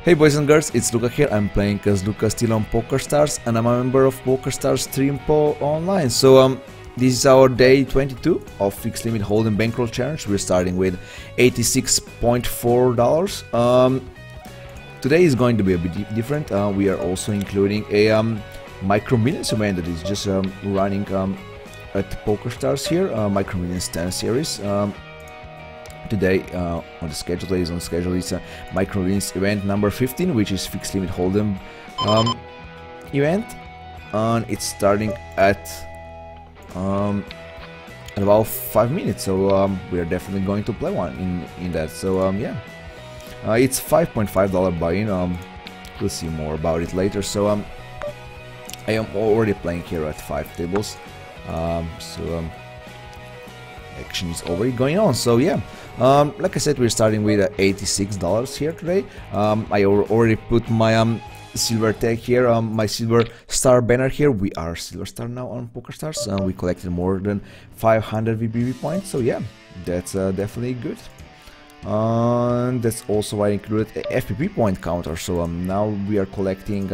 Hey boys and girls, it's Luca here. I'm playing as CoreySteel on PokerStars, and I'm a member of PokerStars Stream Po Online. So this is our day 22 of Fixed Limit Hold'em Bankroll Challenge. We're starting with $86.4. Today is going to be a bit different. We are also including a Micro Millions event that is just running at PokerStars here, Micro Millions 10 series. Today on the schedule, is a Micro Millions event number 15, which is Fixed Limit Hold'em event, and it's starting at about 5 minutes. So we are definitely going to play one in that. So yeah, it's $5.5 buy-in. We'll see more about it later. So I am already playing here at 5 tables. Action is already going on. So yeah, like I said, we're starting with $86 here today. I already put my silver tag here, my silver star banner here. We are silver star now on PokerStars. We collected more than 500 VBB points, so yeah, that's definitely good. And that's also why I included a FPP point counter. So now we are collecting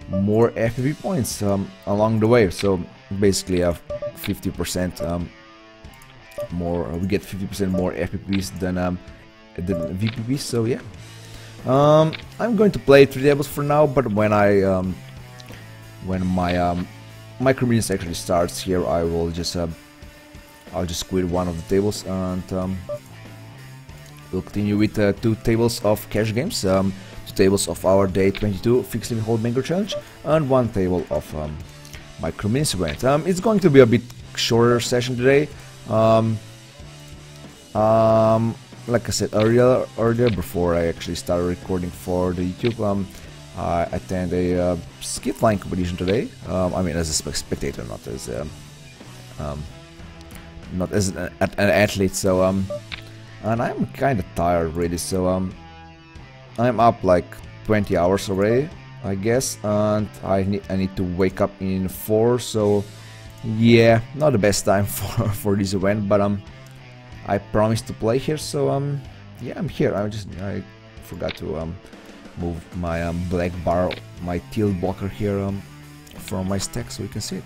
more FPP points along the way. So basically 50% more, we get 50% more FPPs than VPPs. So yeah, I'm going to play 3 tables for now, but when my Micro Millions actually starts here, I will just I'll just quit one of the tables, and we'll continue with 2 tables of cash games, 2 tables of our day 22 Fixed Limit Hold'em Bankroll Challenge, and 1 table of Micro Millions event. It's going to be a bit shorter session today. Like I said earlier before I actually started recording for the YouTube, I attend a ski flying competition today. I mean, as a spectator, not as an athlete. So and I'm kind of tired really. So I'm up like 20 hours already, I guess, and I need to wake up in 4. So yeah, not the best time for this event, but I promised to play here. So yeah, I'm here. I forgot to move my black bar, my tilt blocker here from my stack so you can see it.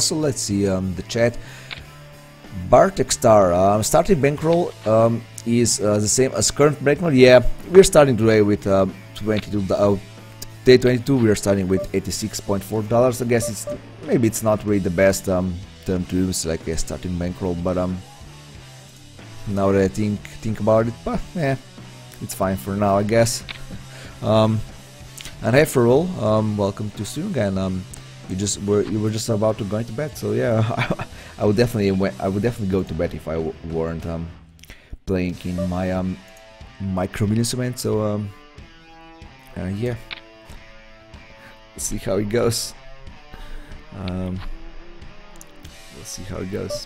So let's see the chat. Bartek Star, starting bankroll is the same as current bankroll. Yeah, we're starting today with day 22. We are starting with $86.4. I guess maybe it's not really the best term to use, like a starting bankroll, but now that I think about it, but yeah, it's fine for now, I guess. And hey, Bankroll, welcome to stream again. You were just about to go to bed, so yeah, I would definitely go to bed if I weren't playing in my Micro Millions event. So yeah, let's see how it goes. Let's see how it goes.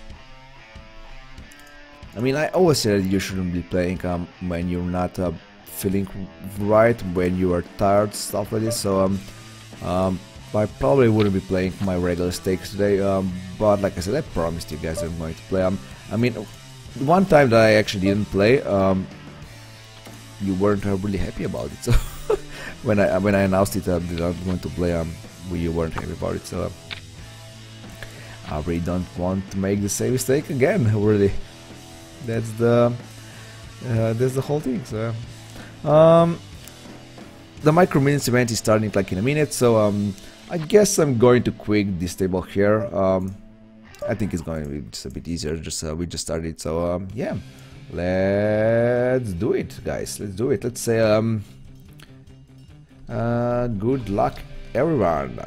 I mean, I always say that you shouldn't be playing when you're not feeling right, when you are tired, stuff like this. So I probably wouldn't be playing my regular stakes today, but like I said, I promised you guys I'm going to play. I mean, one time that I actually didn't play, you weren't really happy about it. So when I announced it that I'm going to play, you weren't happy about it. So I really don't want to make the same mistake again. Really, that's the whole thing. So the Micro Millions event is starting like in a minute. So I guess I'm going to quit this table here. I think it's going to be just a bit easier. We just started. So yeah, let's do it, guys. Let's do it. Let's say good luck, everyone.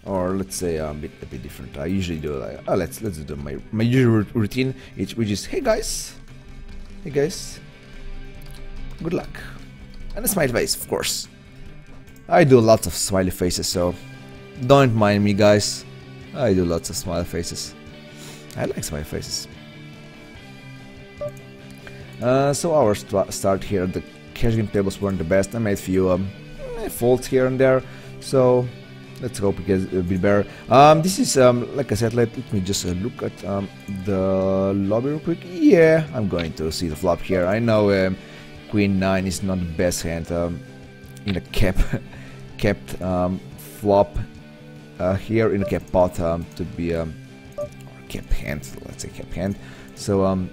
Or let's say a bit different. I usually do like, let's do my usual routine, which is hey guys, good luck, and a smiley face, of course. I do lots of smiley faces, so don't mind me, guys. I do lots of smiley faces. I like smiley faces. So our start here, the cash game tables weren't the best. I made a few folds here and there, so let's hope it gets a bit better. This is like I said, let me just look at the lobby real quick. Yeah, I'm going to see the flop here. I know Queen 9 is not the best hand in a kept flop here in a cap pot to be cap hand, let's say cap hand. So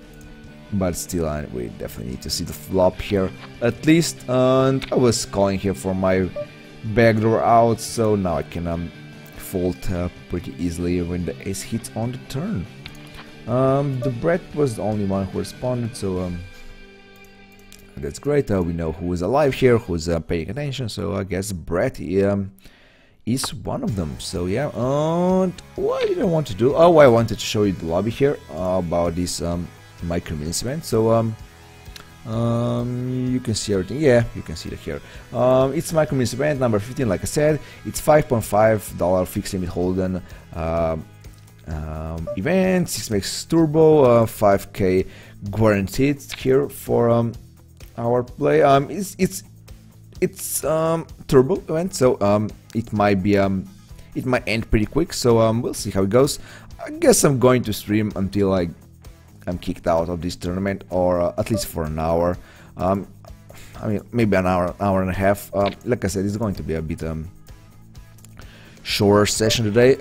but still we definitely need to see the flop here at least, and I was calling here for my backdoor out, so now I can fold pretty easily when the ace hits on the turn. The Brett was the only one who responded, so that's great. We know who is alive here, who's paying attention, so I guess Brett is one of them. So yeah, and what did I want to do? Oh, I wanted to show you the lobby here about this micro-mins event. So you can see everything. Yeah, you can see it here. It's micro-mins event number 15. Like I said, it's $5.5 fixed limit Holden event. 6max turbo, 5k guaranteed here for our play. It's turbo event, so it might be it might end pretty quick. So we'll see how it goes. I guess I'm going to stream until I'm kicked out of this tournament, or at least for an hour. I mean, maybe an hour and a half. Like I said, it's going to be a bit shorter session today,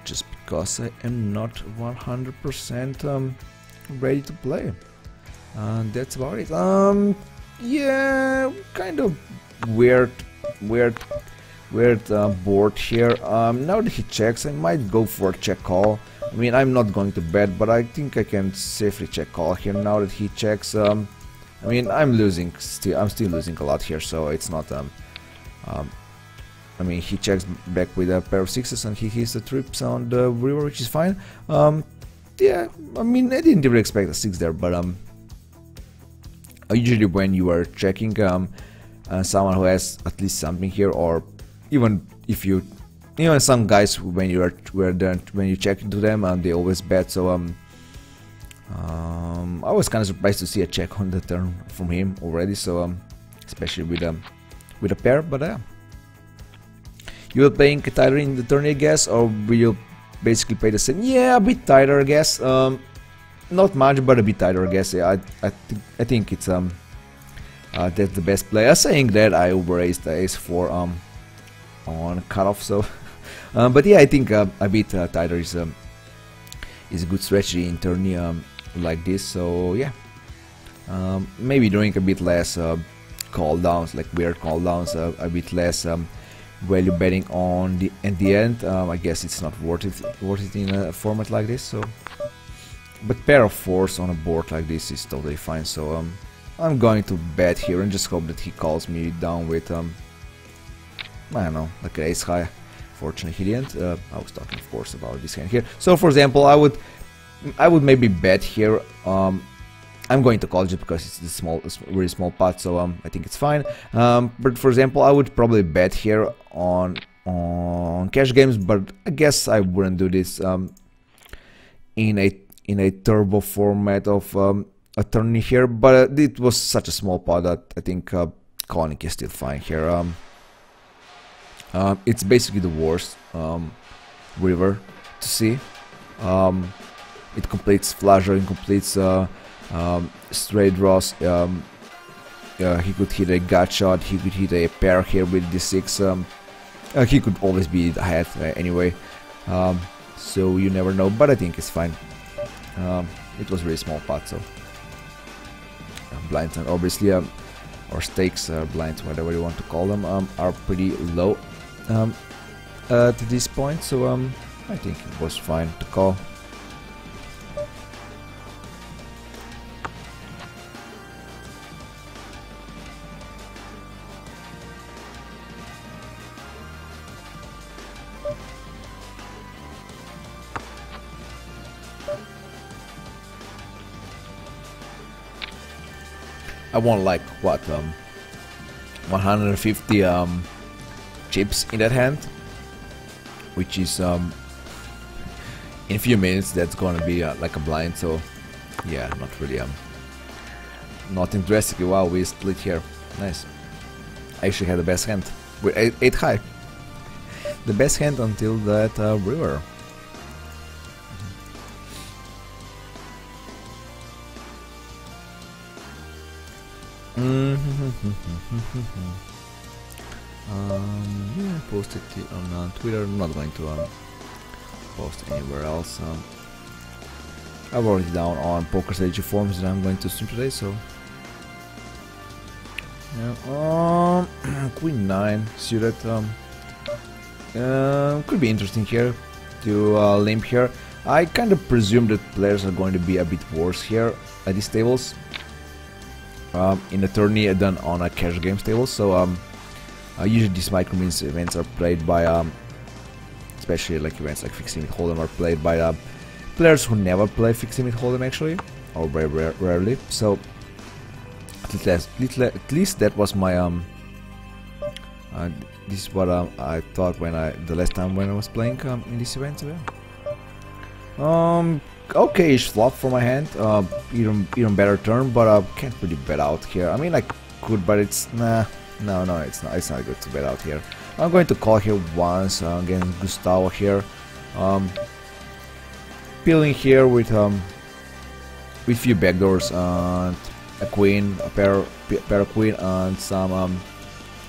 just because I am not 100% ready to play. That's about it. Yeah, kind of weird board here. Now that he checks, I might go for a check call. I mean, I'm not going to bet, but I think I can safely check call here now that he checks. I mean, I'm still losing a lot here, so it's not. I mean, he checks back with a pair of sixes and he hits the trips on the river, which is fine. Yeah, I mean, I didn't even expect a six there, but usually when you are checking someone who has at least something here, or even if you, some guys when you check into them, they always bet. So I was kind of surprised to see a check on the turn from him already. So especially with a pair, but you will playing tighter in the turn, I guess, or will you basically play the same? Yeah, a bit tighter, I guess. Not much, but a bit tighter, I guess. Yeah, I think it's that's the best play. Saying that, I overraised the ace-4 on cutoff. So, but yeah, I think a bit tighter is a good strategy in tourney like this. So yeah, maybe doing a bit less call downs, like weird call downs, a bit less value betting on at the end. I guess it's not worth it in a format like this. So. But pair of fours on a board like this is totally fine, so I'm going to bet here and just hope that he calls me down with I don't know, like an ace high. Fortunately he didn't. I was talking of course about this hand here. So for example, I would maybe bet here. I'm going to call just because it's a really small pot, so I think it's fine. But for example, I would probably bet here on cash games, but I guess I wouldn't do this in a turbo format of a tourney here, but it was such a small pot that I think calling is still fine here. It's basically the worst river to see. It completes flush draw, it completes straight draws. He could hit a gut shot, he could hit a pair here with the 6. He could always be ahead anyway, so you never know, but I think it's fine. It was a really small pot, so blinds and obviously or stakes, blinds, whatever you want to call them, are pretty low to this point, so I think it was fine to call. I won like what 150 chips in that hand, which is in a few minutes that's gonna be like a blind. So yeah, not really not interesting. Wow, we split here. Nice. I actually had the best hand with 8 high. the best hand until that river. Yeah, posted it on Twitter. I'm not going to post anywhere else. I've already down on Poker Strategy forums that I'm going to stream today, so yeah. Queen 9 suited. Could be interesting here to limp here. I kind of presume that players are going to be a bit worse here at these tables in a tourney than on a cash games table. So usually these micro-mins events are played by especially like events like Fixed Limit Hold'em are played by players who never play Fixed Limit Hold'em actually, or very rarely. So at least that was my this is what I thought when the last time when I was playing in this event. So yeah. Okay-ish flop for my hand, even better turn, but can't really bet out here. I mean I could, but it's no, it's not good to bet out here. I'm going to call here once against Gustavo here, peeling here with few backdoors and a queen, a pair of queen, and some.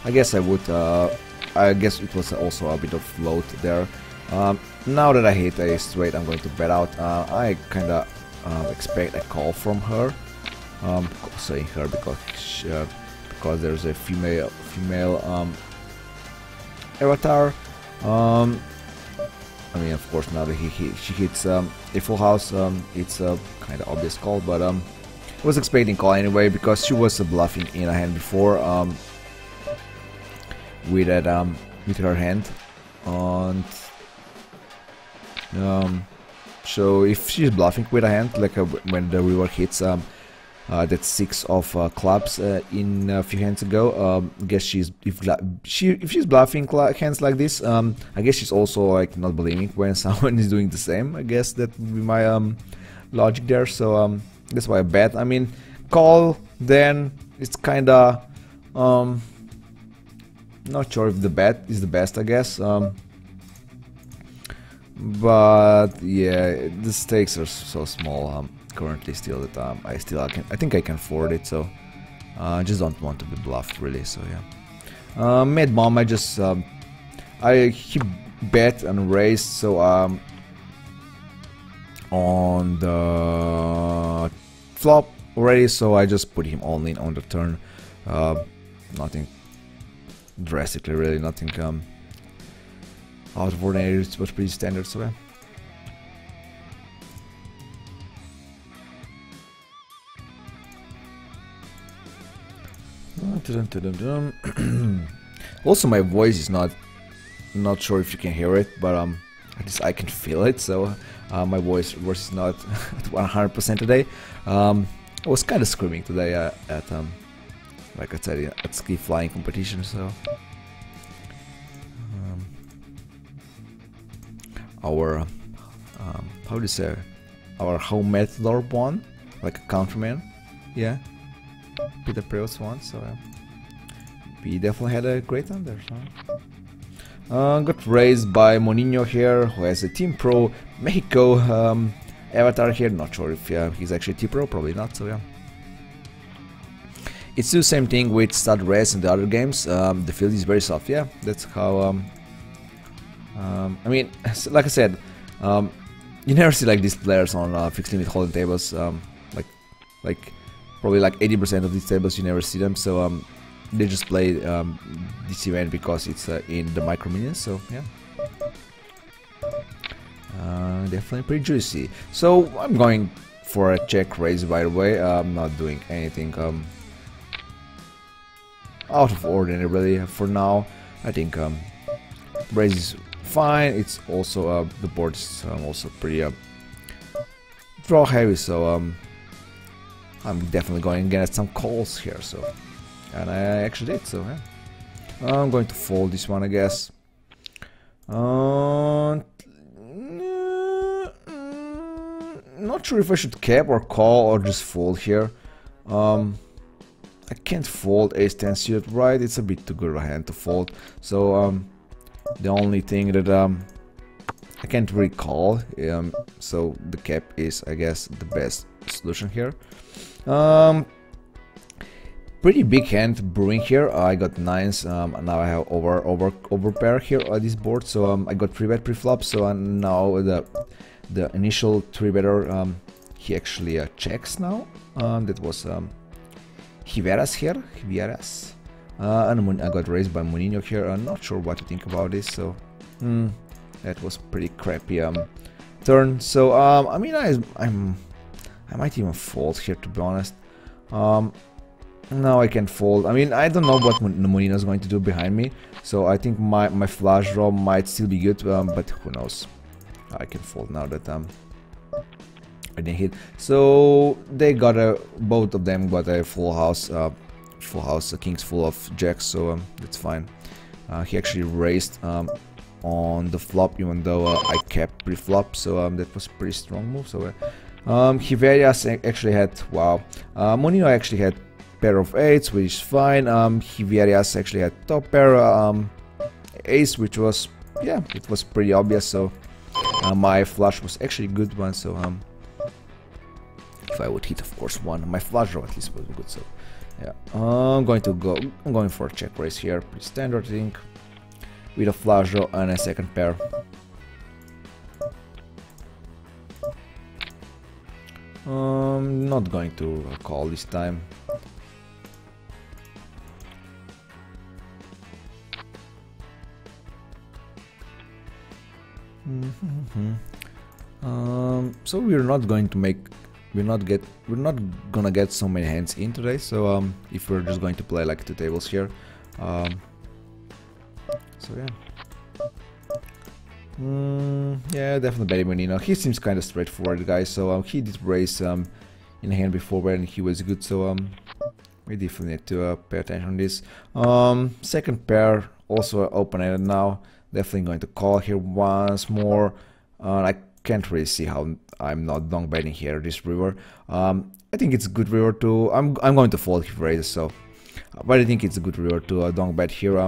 I guess I guess it was also a bit of float there. Now that I hit a straight, I'm going to bet out. I kinda expect a call from her. Saying her because there's a female avatar. I mean, of course, now that she hits a full house, it's a kind of obvious call, but I was expecting call anyway because she was bluffing in a hand before with that with her hand, and so if she's bluffing with a hand, like when the river hits that 6 of clubs in a few hands ago, I guess if she's bluffing hands like this, I guess she's also like not believing when someone is doing the same. I guess that would be my logic there. So that's why I bet. I mean, call, then it's kinda not sure if the bet is the best, I guess. But yeah, the stakes are so small currently still that I think I can afford it. So I just don't want to be bluffed really. So yeah, Mad Mom, he bet and raised, so on the flop already, so I just put him all in on the turn. Nothing drastically, really, nothing out of ordinary. It was pretty standard, so yeah. Also, my voice is not sure if you can hear it, but at least I can feel it. So my voice is not at 100% today. I was kind of screaming today at like I said, at ski flying competition. So our how do you say, our home matador won, like a countryman, yeah. Peter Preus won, so we definitely had a great time there. So. Got raised by Moninho here, who has a Team Pro Mexico avatar here. Not sure if he's actually Team Pro, probably not. So yeah, it's the same thing with Stud Res and the other games. The field is very soft. Yeah, that's how. I mean, like I said, you never see like these players on Fixed Limit Hold'em tables. Like probably like 80% of these tables you never see them. So they just play this event because it's in the micro minions. So yeah, definitely pretty juicy. So I'm going for a check raise, by the way. I'm not doing anything out of ordinary really for now. I think raise is fine. It's also the board is also pretty draw heavy, so I'm definitely going against some calls here. So, and I actually did. So yeah, I'm going to fold this one, I guess. Not sure if I should cap or call or just fold here. I can't fold ace 10 suited, right? It's a bit too good of a hand to fold. So The only thing that I can't recall, so the cap is, I guess, the best solution here. Pretty big hand brewing here. I got 9s. Now I have over pair here on this board. So I got 3-bet pre-flop. So now the initial 3-better he actually checks now. That was Hiveras here. Hiveras. And I got raised by Munino here. I'm not sure what to think about this. So that was pretty crappy turn. So I mean I might even fold here, to be honest. Now I can fold. I mean, I don't know what Munino is going to do behind me, so I think my flush draw might still be good, but who knows. I can fold now that I didn't hit. So they got both of them got a full house, kings full of jacks, so that's fine. He actually raised on the flop, even though I kept pre-flop, so that was a pretty strong move. So Hiverias actually had, wow, Munino actually had pair of 8s, which is fine. Hiverias actually had top pair ace, which was, yeah, it was pretty obvious. So my flush was actually a good one. So if I would hit, of course, one, my flush draw at least would be good. So yeah, I'm going for a check raise here, pretty standard, I think, with a flush draw and a second pair. Not going to call this time. So we're not gonna get so many hands in today. So if we're just going to play like 2 tables here, so yeah. Yeah, definitely betting Munino. He seems kind of straightforward, guys. So he did raise in hand before when he was good. So we definitely need to pay attention on this. Second pair also open-ended now. Definitely going to call here once more. I can't really see how I'm not long betting here this river. I think it's a good river to. I'm going to fold if raises. So, but I think it's a good river to long bet here.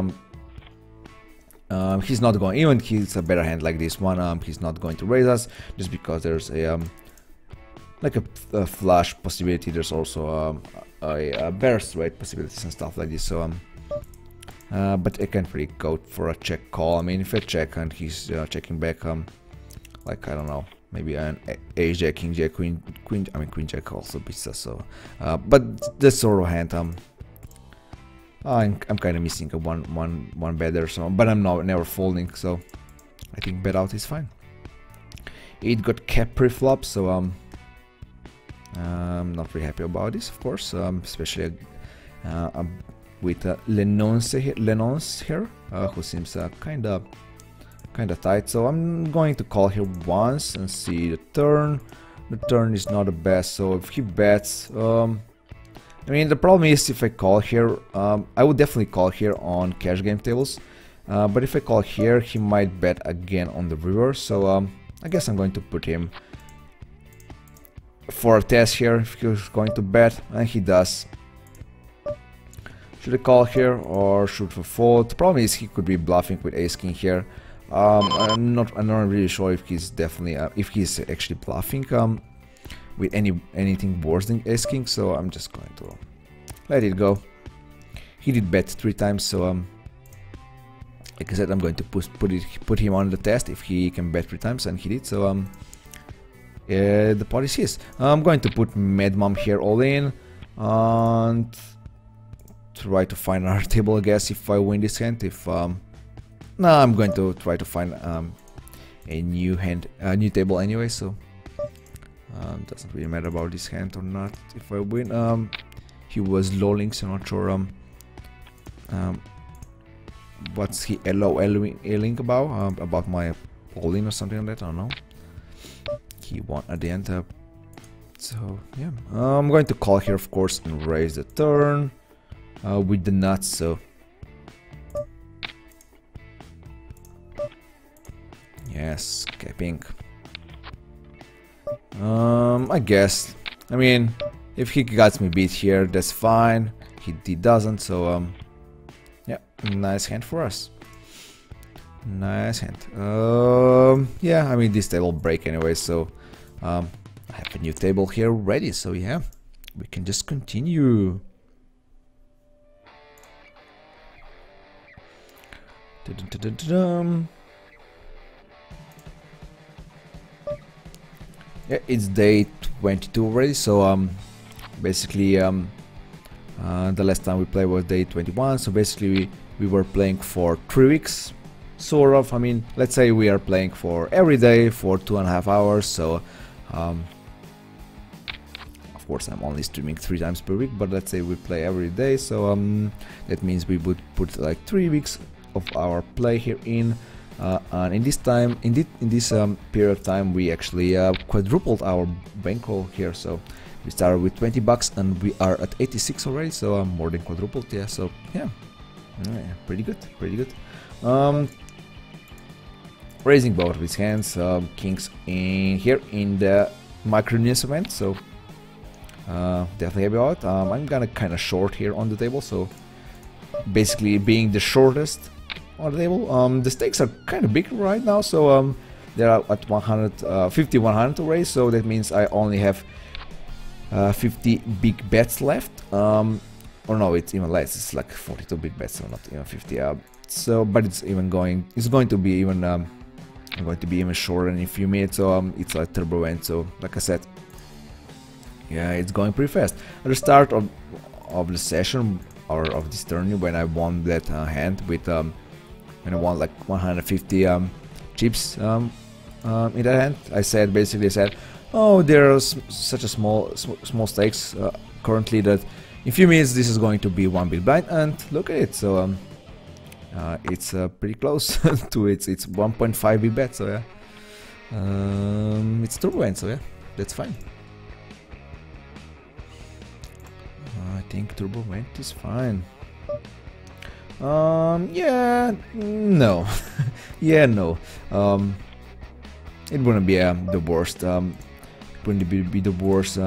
He's not going, even he's a better hand like this one, he's not going to raise us just because there's a like a flush possibility. There's also a better straight possibilities and stuff like this. So but I can't really go for a check call. I mean, if I check and he's checking back, like, I don't know, maybe an ace jack, king jack, queen. I mean, queen jack also beats us. So but this sort of hand I'm kind of missing a one bet there, so, but I'm never folding, so I think bet out is fine. It got kept pre-flop, so I'm not really happy about this, of course, especially with Lenons here, who seems kind of tight. So I'm going to call here once and see the turn. The turn is not the best, so if he bets, I mean, the problem is if I call here, I would definitely call here on cash game tables, but if I call here, he might bet again on the river. So I guess I'm going to put him for a test here if he's going to bet, and he does. Should I call here or should I fold? The problem is he could be bluffing with ace king here. I'm not really sure if he's definitely if he's actually bluffing with anything worse than ace king, so I'm just going to let it go. He did bet 3 times, so like I said, I'm going to put him on the test if he can bet 3 times, and he did. So the pot is his. I'm going to put Mad Mom here all in and try to find another table, I guess, if I win this hand. If no, I'm going to try to find a new table anyway, so doesn't really matter about this hand or not if I win. He was lolling, so I'm not sure what's he LOLing about my all-in or something like that. I don't know. He won at the end, so yeah. I'm going to call here, of course, and raise the turn with the nuts. So yes, capping. I guess. I mean, if he gets me beat here, that's fine. He doesn't, so yeah, nice hand for us. Nice hand. Yeah, I mean this table break anyway, so I have a new table here ready. So yeah, we can just continue. Yeah, it's day 22 already. So basically the last time we played was day 21. So basically we were playing for 3 weeks. Sort of, I mean, let's say we are playing for every day for 2.5 hours, so of course I'm only streaming 3 times per week, but let's say we play every day, so that means we would put like 3 weeks of our play here in, and in this time, in this period of time, we actually quadrupled our bankroll here. So we started with 20 bucks and we are at 86 already, so more than quadrupled. Yeah, so yeah, pretty good, pretty good. Raising both of his hands, kings in here in the micro news event, so definitely happy about it. I'm gonna kind of short here on the table, so basically being the shortest on the table. The stakes are kind of big right now, so they're at 150, 100 already, so that means I only have 50 big bets left. Or no, it's even less. It's like 42 big bets, so not even 50. So, but it's going to be even. I'm going to be even shorter in a few minutes, so it's like turbo event. So like I said, yeah, it's going pretty fast. At the start of the session or of this tournament, when I won that hand with when I won like 150 chips in that hand, I basically said, oh, there's such a small stakes currently that in a few minutes this is going to be 1 big blind, and look at it. So it's pretty close to it's 1.5 big bet, so yeah, it's turbo end, so yeah, that's fine. I think turbo end is fine. Yeah, no, yeah, no. It wouldn't be the worst. Wouldn't be the worst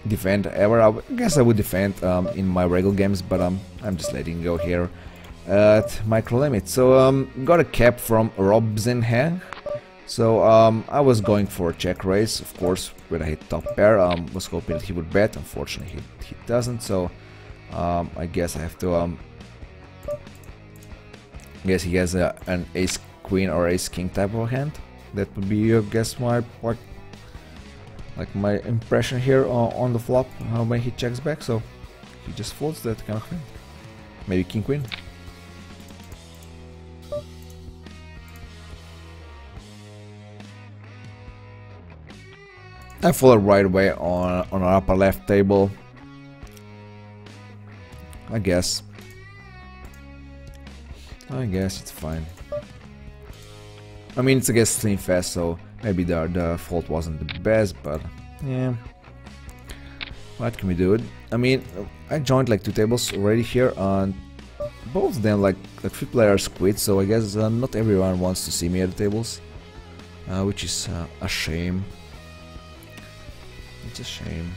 defend ever. I guess I would defend in my regular games, but I'm just letting go here at micro limit. So got a cap from Robzenhang. So I was going for a check raise, of course, when I hit top pair. Was hoping that he would bet. Unfortunately, he doesn't. So I guess I have to. Guess he has an ace queen or ace king type of hand. That would be, I guess, my my impression here on the flop when he checks back. So he just folds that kind of thing. Maybe king queen. I folded right away on our upper left table. I guess it's fine. I mean, it's against Slim Fast, so maybe the fault wasn't the best, but yeah. What can we do? I mean, I joined like 2 tables already here, and both of them like 3 players quit, so I guess not everyone wants to see me at the tables, which is a shame. It's a shame.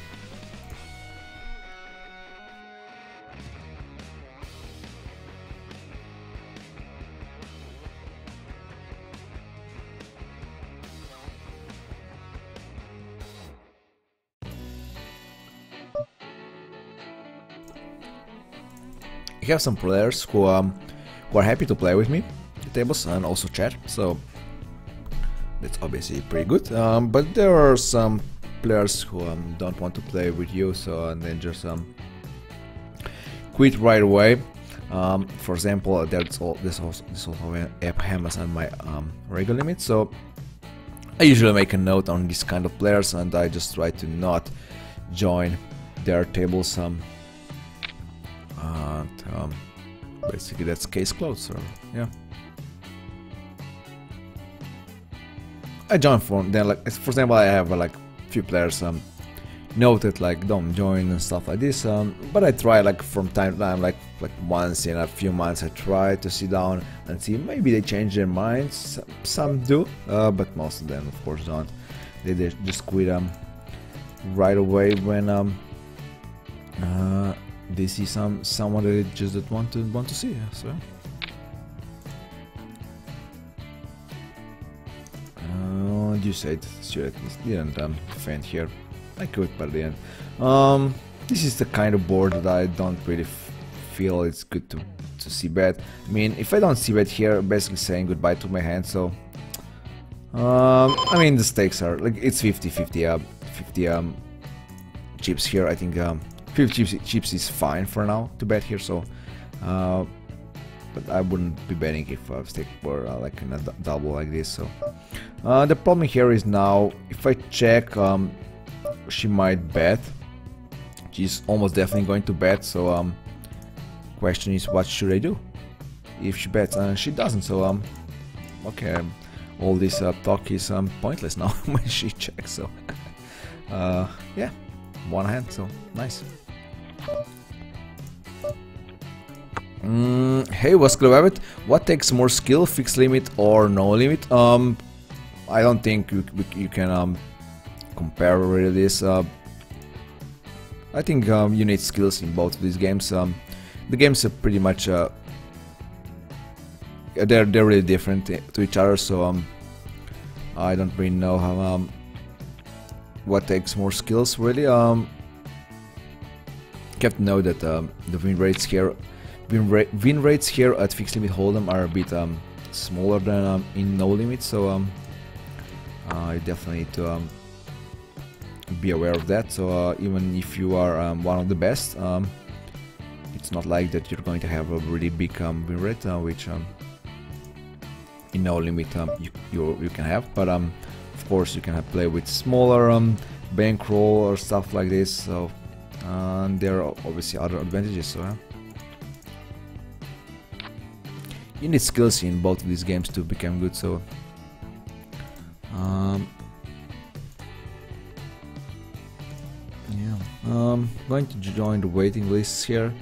I have some players who are happy to play with me at the tables and also chat, so that's obviously pretty good. But there are some players who don't want to play with you, so and then just quit right away. For example, this also app hammers on my regular limit, so I usually make a note on this kind of players and I just try to not join their tables. Basically that's case closed. So yeah, I join from then, like for example I have like few players noted like don't join and stuff like this, but I try like from time to time, like once in a few months I try to sit down and see maybe they change their minds. Some do, but most of them of course don't. They just quit right away when they see someone that they just don't want to see. So said Stuart didn't defend here. I could, but I didn't. This is the kind of board that I don't really feel it's good to see bet. I mean, if I don't see bet here, I'm basically saying goodbye to my hand. So, I mean, the stakes are like it's 50-50. 50 chips here. I think 50 chips is fine for now to bet here. So, but I wouldn't be betting if stake were like in a double like this. So, the problem here is now if I check, she might bet. She's almost definitely going to bet. So, question is, what should I do if she bets? And she doesn't. So, okay, all this talk is pointless now when she checks. So, yeah, one hand. So nice. Hey, what's good about it? What takes more skill, fixed limit or no limit? I don't think you can compare really this. I think you need skills in both of these games. The games are pretty much they're really different to each other. So I don't really know how what takes more skills really. You have to know that the win rates here at fixed limit hold'em are a bit smaller than in no limit. So you definitely need to be aware of that. So even if you are one of the best, it's not like that you're going to have a really big win rate, which in no limit you can have. But of course you can play with smaller bankroll or stuff like this. So there are obviously other advantages. So you need skills in both of these games to become good. So yeah, going to join the waiting lists here.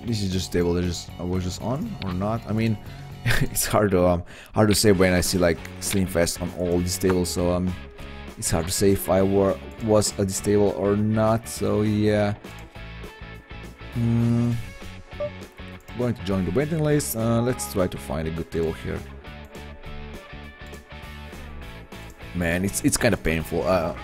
This is just table. I was just on or not. I mean, it's hard to say when I see like Slim Fast on all these tables. So it's hard to say if I was at this table or not. So yeah, going to join the waiting list. Let's try to find a good table here. Man, it's kind of painful to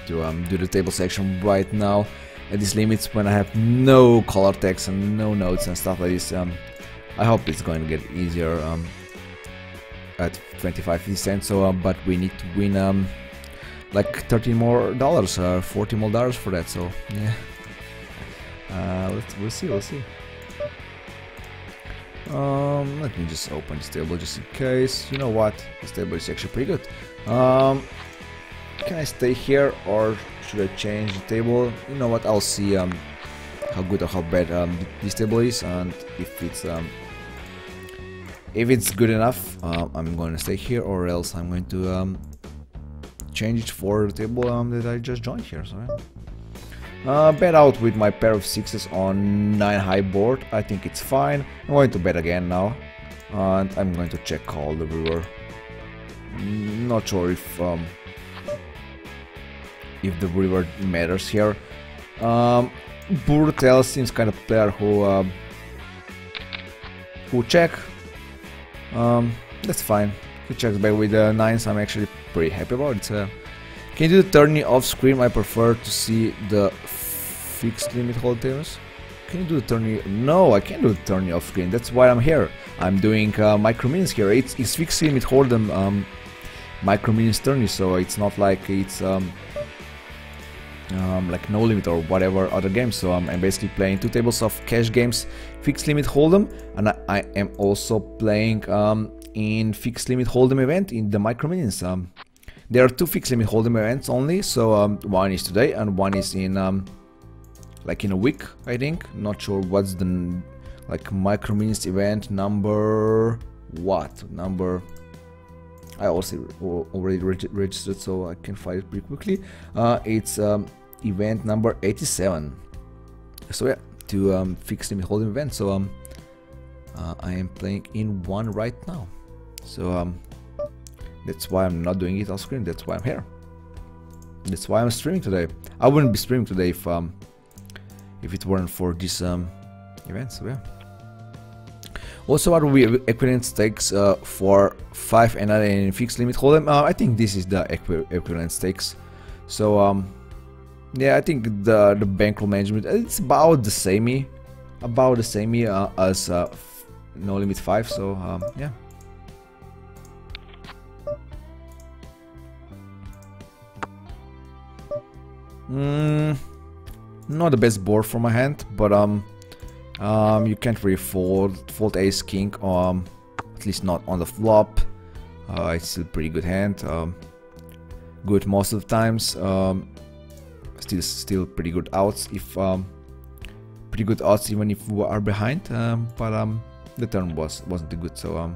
do the table section right now at these limits when I have no color text and no notes and stuff like this. I hope it's going to get easier at 25-50 cents. So, but we need to win like $13 more, $40 more for that. So yeah, we'll see. Let me just open this table just in case. You know what? This table is actually pretty good. Can I stay here or should I change the table? You know what? I'll see how good or how bad this table is, and if it's good enough, I'm going to stay here, or else I'm going to change it for the table that I just joined here. So bet out with my pair of sixes on 9 high board. I think it's fine. I'm going to bet again now, and I'm going to check call the river. Not sure if the river matters here. Burtel seems kind of player who check. That's fine. He checks back with the 9s. I'm actually pretty happy about it. Can you do the tourney off screen? I prefer to see the fixed limit hold tables. Can you do the tourney? No, I can't do the tourney off screen. That's why I'm here. I'm doing micro minions here. It's fixed limit hold'em micro minions tourney, so it's not like it's like no limit or whatever other games. So I'm basically playing 2 tables of cash games, fixed limit hold'em, and I am also playing in fixed limit hold'em event in the micro minions. There are 2 fixed limit hold'em events only. So one is today and one is in like in a week, I think. Not sure what's the like micro minions event number. What number? I also already registered, so I can find it pretty quickly. It's event number 87. So yeah, 2 fixed limit hold'em events. So I am playing in one right now. So that's why I'm not doing it on screen. That's why I'm here. That's why I'm streaming today. I wouldn't be streaming today if it weren't for this event. So yeah. Also, are we equivalent stakes for 5 and a fixed limit hold'em? I think this is the equivalent stakes. So yeah, I think the bankroll management, it's about the same as no limit 5. So yeah. Not the best board for my hand, but you can't really fold ace king, at least not on the flop. It's still pretty good hand, good most of the times. Still pretty good outs if even if we are behind. But the turn wasn't too good, so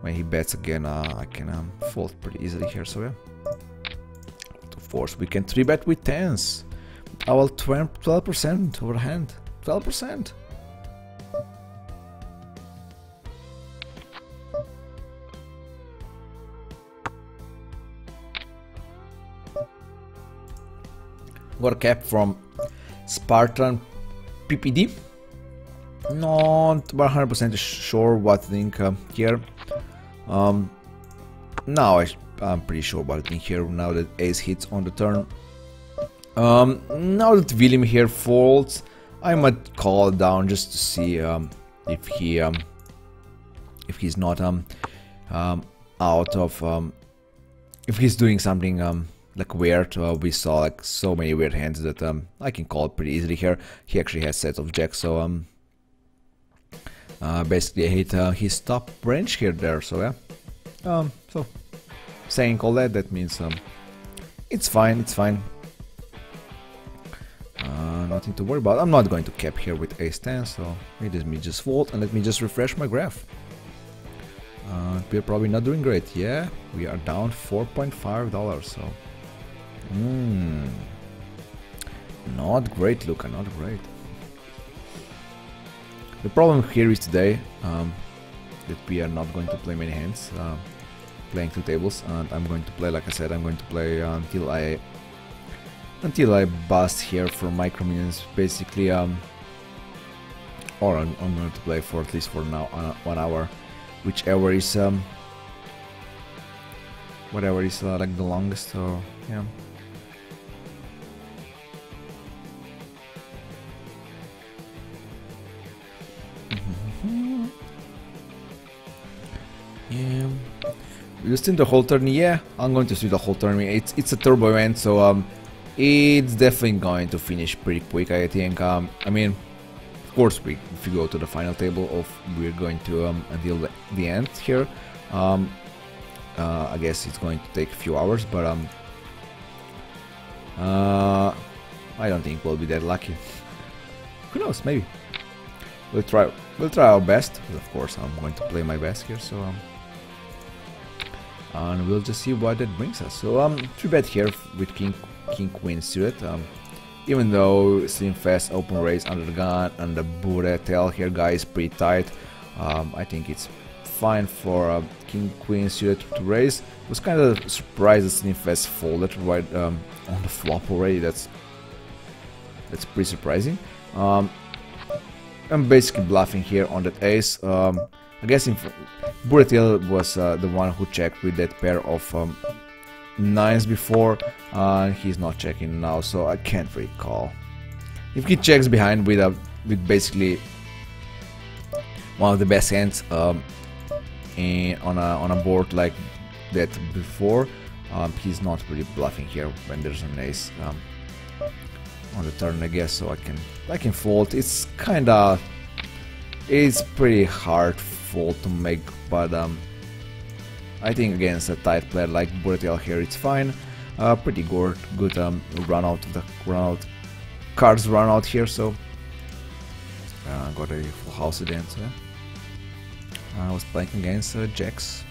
when he bets again, I can fold pretty easily here. So yeah. Of course, we can 3-bet with tens. I will 12% overhand. 12%. Got a cap from Spartan PPD. Not 100% sure what to think here. Now I'm pretty sure what to think here. Now that ace hits on the turn. Now that William here folds, I might call it down just to see if he's not out of if he's doing something like weird. We saw like so many weird hands that I can call it pretty easily here. He actually has sets of jacks, so basically I hit his top range here there. So yeah, so saying all that means it's fine. Nothing to worry about. I'm not going to cap here with ace 10, so let me just fold and let me just refresh my graph. We're probably not doing great. Yeah, we are down $4.5, so not great, Luca, not great. The problem here is today that we are not going to play many hands, playing 2 tables, and I'm going to play, like I said, I'm going to play until I bust here for micro minions, basically, or I'm going to play for at least for now 1 hour, whichever is whatever is like the longest. So yeah. Yeah. You stream the whole turn? Yeah, I'm going to stream the whole turn. It's a turbo event, so it's definitely going to finish pretty quick, I think. I mean, of course, if we go to the final table, we're going to until the end here. I guess it's going to take a few hours, but I don't think we'll be that lucky. Who knows? Maybe we'll try our best. Of course, I'm going to play my best here. So and we'll just see what that brings us. So 3-bet here with king queen suited. Even though slim fast open raise under the gun and the Buddha tail here guy is pretty tight, I think it's fine for king queen suited to raise. Was kind of surprised that slim fast folded right on the flop already. That's pretty surprising. I'm basically bluffing here on that ace. I guess Buddha tail was the one who checked with that pair of 9s before, he's not checking now, so I can't really call. If he checks behind with basically one of the best hands on a board like that before, he's not really bluffing here when there's an ace on the turn, I guess. So I can fold. It's pretty hard fold to make, but I think against a tight player like Buretel here, it's fine. Pretty good run out of the cards run out here. So got a full house again. So I was playing against jacks,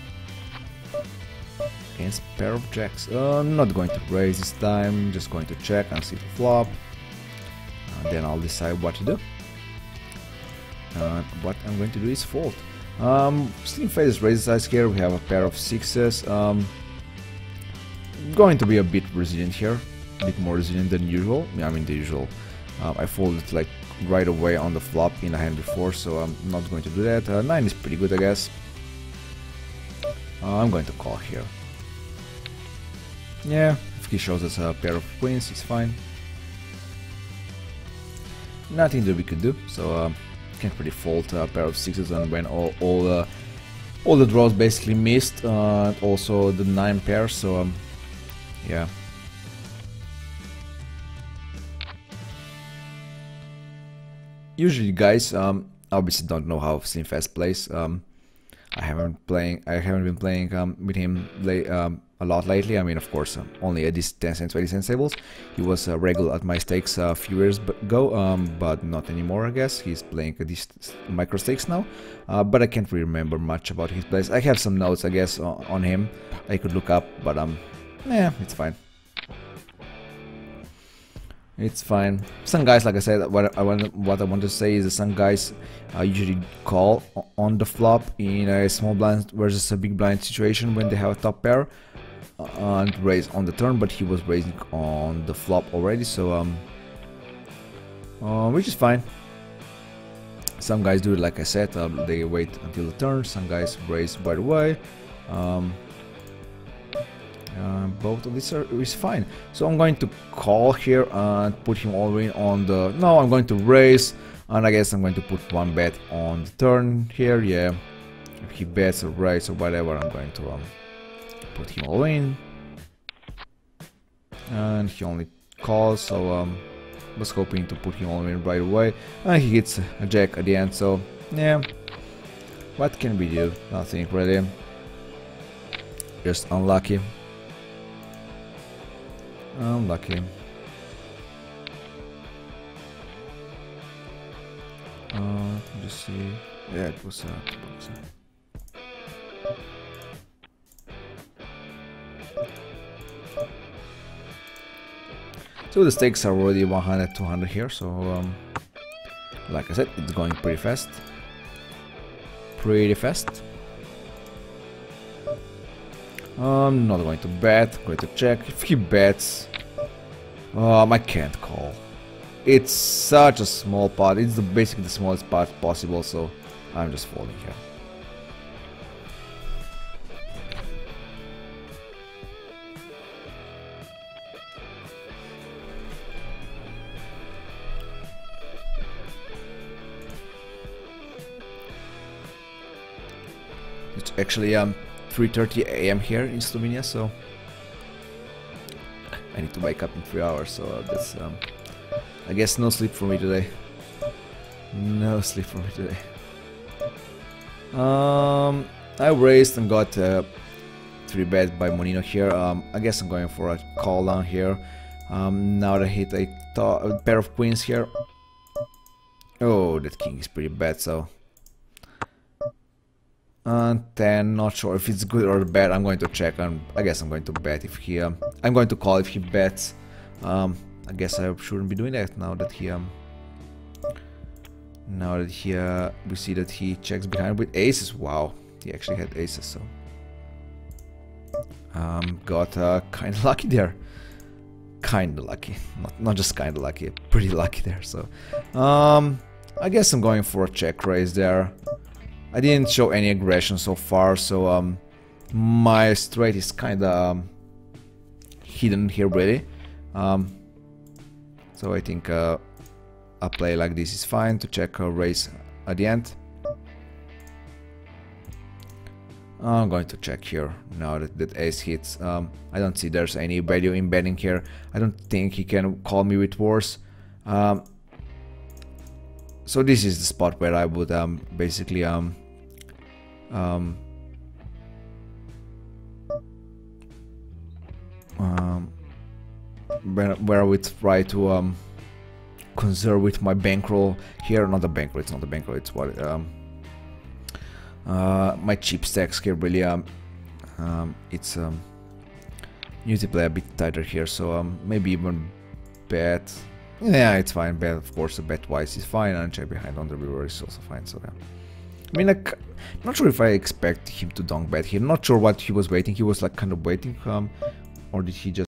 against a pair of jacks. I'm not going to raise this time. Just going to check and see the flop. Then I'll decide what to do. What I'm going to do is fold. Slim face raise size here. We have a pair of 6s. Going to be a bit resilient here, a bit more resilient than usual. I mean the usual. I folded like right away on the flop in a hand before, so I'm not going to do that. 9 is pretty good, I guess. I'm going to call here. Yeah, if he shows us a pair of queens, it's fine. Nothing that we could do, so can't really fault a pair of sixes, and when all the draws basically missed, also the 9 pairs, so yeah. Usually, guys, obviously don't know how Slimfast plays. I haven't been playing with him a lot lately. I mean, of course, only at these 10 cents, 20 cents tables. He was regular at my stakes a few years ago, but not anymore, I guess. He's playing at these micro stakes now, but I can't really remember much about his plays. I have some notes, I guess, on him I could look up, but yeah, it's fine. It's fine. Some guys, like I said, what I want to say is that some guys usually call on the flop in a small blind versus a big blind situation when they have a top pair and raise on the turn, but he was raising on the flop already, so which is fine. Some guys do it like I said, they wait until the turn. Some guys raise right away. Both of these is fine. So I'm going to call here and put him all in on the... No, I'm going to raise, and I guess I'm going to put 1 bet on the turn here. Yeah, if he bets or raise or whatever, I'm going to put him all in. And he only calls, so was hoping to put him all in right away. And he hits a jack at the end, so yeah. What can we do? Nothing really. Just unlucky. Unlucky. Just see. Yeah, it was so the stakes are already 100, 200 here. So like I said, it's going pretty fast. Pretty fast. I'm not going to bet, going to check. If he bets, I can't call. It's such a small pot, it's basically the smallest pot possible, so I'm just folding here. It's actually 3:30 AM here in Slovenia, so I need to wake up in 3 hours, so that's I guess no sleep for me today. No sleep for me today. I raised and got 3-bet by Monino here. I guess I'm going for a call down here. Now that I hit a pair of queens here. Oh, that king is pretty bad, so 10, not sure if it's good or bad. I'm going to check, and I guess I'm going to bet if he I'm going to call if he bets. I guess I shouldn't be doing that now that he we see that he checks behind with aces. Wow, he actually had aces, so got kind of lucky there. Kind of lucky, not just kind of lucky, pretty lucky there. So I guess I'm going for a check raise there. I didn't show any aggression so far, so my straight is kind of hidden here really. So I think a play like this is fine to check a raise at the end. I'm going to check here now that ace hits. I don't see there's any value in betting here. I don't think he can call me with worse. So this is the spot where I would basically where I would try to conserve with my bankroll here. Not the bankroll, it's not the bankroll, it's what my cheap stacks here really. It's need to play a bit tighter here, so maybe even bet. Yeah, it's fine. Bet, of course, a bet wise is fine, and check behind on the river is also fine. So yeah, I mean, like, not sure if I expect him to donk bet here. Not sure what he was waiting. He was like kind of waiting, or did he just